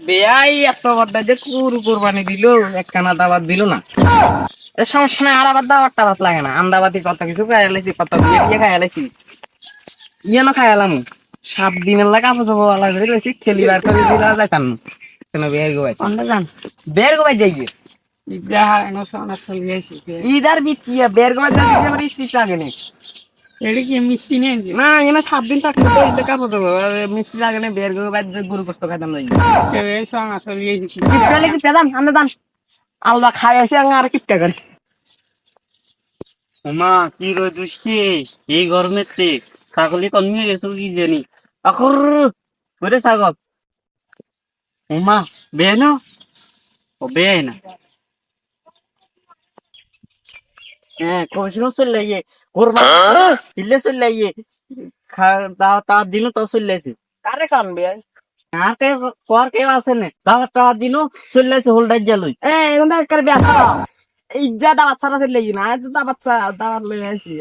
বেয়াই এত বড় যে কুরবানি দিল, একখানা দাবাত দিল না। সমস্যা নাই, আর আবার দাওয়াত টাবাত লাগে না। আমদাবাদি কত কিছু খাই আলাইছি, কত বিয়ে টিয়ে খাই আলাইছি, ইয়ে না খাই আলাম। 7 দিনের লাগে কাপড় চোপড় আলা করে লইছি, খেলিবার করে দিলা যাইতাম কেন বের গোবাই কোনটা যান বের গোবাই যাই গে ইদার বিতিয়া বের গোবাই যাই আমার স্ত্রী লাগে না। এটা কি মিষ্টি নেই না, এখানে 7 দিন থাকতে তো এটা কাপড় দেবো মিষ্টি লাগে না। বের গোবাই গরু কষ্ট খাইতাম যাই কি পেদাম আন্দা দান আলবা খাই আছে আর কিপটা করে। ওমা কি রোদ উঠছে এই গরমেতে, ছাগলি কমিয়ে গেছে কি জানি আকর ওরে ছাগল। ওমা বেয়ে না, ও বেয়ে না, হ্যাঁ কৌশল চলে লাগিয়ে কোরবান দিলে চলে লাগিয়ে তা দিনও তো চলে আছে। কারে কান বেয়াই আর কে কর কেউ আছে না, দাওয়াত টাওয়াত দিনও চলে আছে হোল্ডার জালই। এখন কার বেসা ইজ্জা দাবাত ছাড়া চলে লাগি না, তো দাবাত দাবাত লই আইছি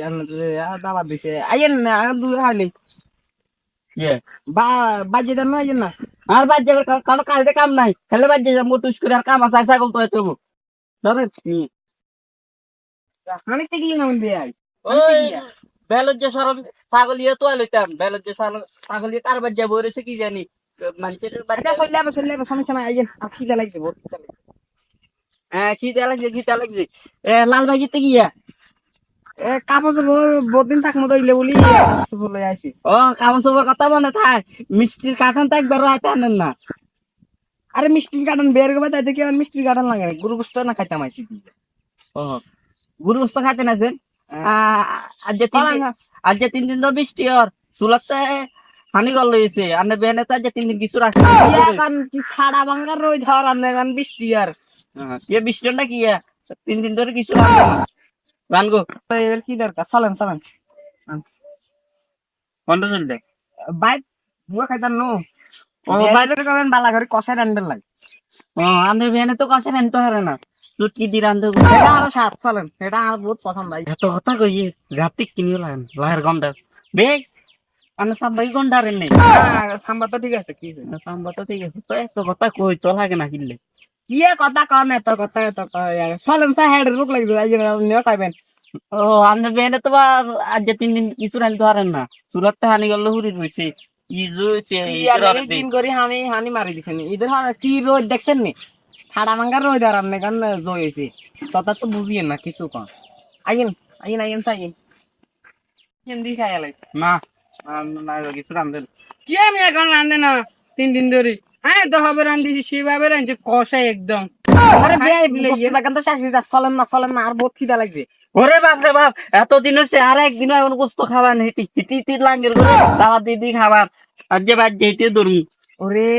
দাবাত দিছে আইয়েন না দূর হাইলে বা বাজে দেন না আইয়েন না। আর বাদ যাবে কারো কাজে কাম নাই, খেলে বাদ যাবে মোটুস করে আর কাম আছে ছাগল তো এত ধরে রাজধানী থেকে না বেয়াই ওই বেলর যে সরম ছাগল ইয়ে তো লইতাম, বেলর যে ছাগল ইয়ে কার বাদ যাবো রেছে কি জানি মানুষের এটা চলে যাবে সমস্যা নাই আইয়েন আর খিদা লাগছে বহুত খিদা লাগছে। হ্যাঁ খিদে লাগছে খিদে লাগছে। লাল ভাজিতে গিয়া কাপড় চোপড় বহুত দিন থাকবো তো ইলে বলি কাপড় চোপড় লই আইছি। ও কাপড় চোপড় কথা মনে থাক, মিষ্টির কাঠান তো একবারও হাতে আনেন না। আরে মিষ্টির কার্টন বের করবে তাই কি আর মিষ্টির কার্টন লাগে গরু গোস্ত না খাইতাম আইছি। ও গুরু বস্ত খাইতে না আছেন। আজ যে 3 দিন তো বৃষ্টি ওর চুলাতে হানি গল লইছে আর বেনে তো আজ যে 3 দিন কিছু রাখি এখন কি খাড়া ভাঙ্গার রই ধর আর নেগান বৃষ্টি আর ইয়ে বৃষ্টিটা কি 3 দিন ধরে কিছু রাখবে না রানগো এবার কি দরকার চলেন চলেন কন্ড চলতে বাইক বুয়া খাইতাম নো ও বাইরে করেন বালা করে কষাই রান্ডের লাগে। ও আন্দ্রে বেনে তো কাছে নেন তো হারে না চুটকি দি রান্ধো এটা আরো স্বাদ চলেন, এটা আর বহুত পছন্দ হয়। এত কথা কইয়ে রাতে কিনিও লাগেন লাহের গন্ডা বেগ আনে সাবাই গন্ডারেন নেই সাম্বার তো ঠিক আছে কি সাম্বা তো ঠিক আছে তো এত কথা কই তো লাগে না কিনলে ইয়ে কথা কন এত চলেন চা হেড রোগ লাগবে নিয়ে খাইবেন। ও আন্দ্রে বেনে তো আজ যে 3 দিন কিছু রান্ধতে পারেন না চুলাতে হানি গেল হুরি রইছে ইজু দিন করে হানি হানি মারি দিছেন ইদের কি রোদ দেখছেন নি ঠাডা মাঙ্গার রোদ আর আপনি কান জয় হয়েছে তথা তো বুঝিয়েন না কিছু কন আইন আইন আইন চাইন হিন্দি খাই আলাই না না কিছু রান্ধেন কি আমি এখন রান্ধে না 3 দিন ধরে হ্যাঁ তো হবে রান্ধিছি সেভাবে রান্ধছে কষাই একদম আরে বেয়াই বলে ইয়ে বাগান তো শাশি যা চলেন না আর বহুত খিদা লাগছে। ওরে বাপ রে বাপ এতদিন হচ্ছে আর একদিন এমন গোস্ত খাবার হিতি হিতি হিতি লাঙ্গের করে দাওয়াত দিদি খাবার আর যে বাদ যেতে ধরুন ওরে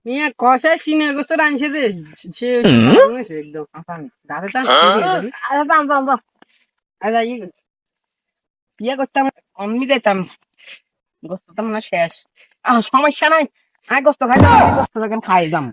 মিয়া কষাই সিনের গোস্ত রাঁধছে রে সে হয়েছে একদম দাদা চান আরে দাম দাম দাম আরে ইয়ে করতাম আমি যাইতাম গোস্ত তো মনে হয় শেষ সমস্যা নাই আয় গোস্ত খাইতাম গোস্ত খাই দাম